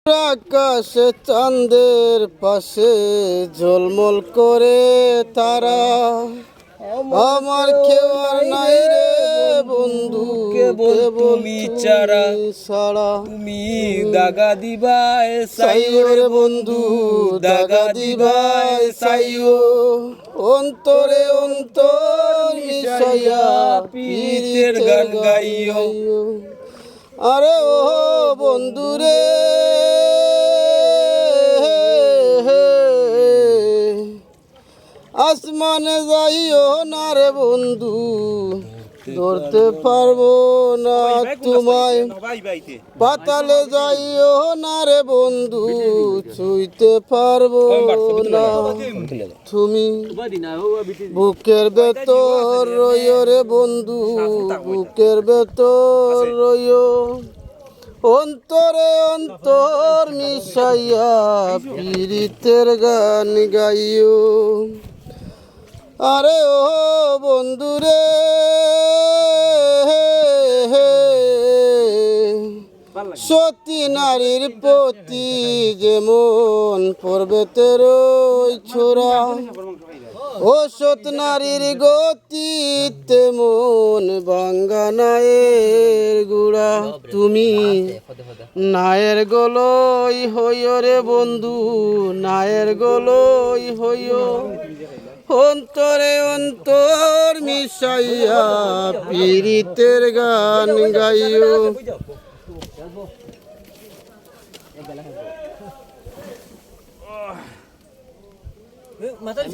আকাশে চাঁদের পাশে ঝলমল করে তারা, আমার কেউ আর নাই রে বন্ধু, কেবল তুমি ছাড়া। তুমি দাগা দিবায় সাইও রে বন্ধু, দাগা দিবাই সাইও। অন্তরে অন্তর মিশাইয়া পীরের গান গাইও। আরে ও বন্ধু রে, আসমানে যাইও না রে বন্ধু, ধরতে পারবো না তোমায়। পাতালে যাইও না রে বন্ধু, ছুঁইতে পারবো না। তুমি বুকের ভেতর রইও রে বন্ধু, বুকের ভেতর রইও। অন্তরে অন্তর মিশাইয়া পীরিতের গান গাইও। আরে ও বন্ধু রে, সতী নারীর প্রতি যেমন পর্বতের ছোড়া, ও সত নারীর গতি তেমন ভাঙ্গা নায়ের গুড়া। তুমি নায়ের গলই হইও রে বন্ধু, নায়ের গলই হইও। অন্তরে অন্তর মিশাইয়া পীরিতের গান গাইও। মাথায়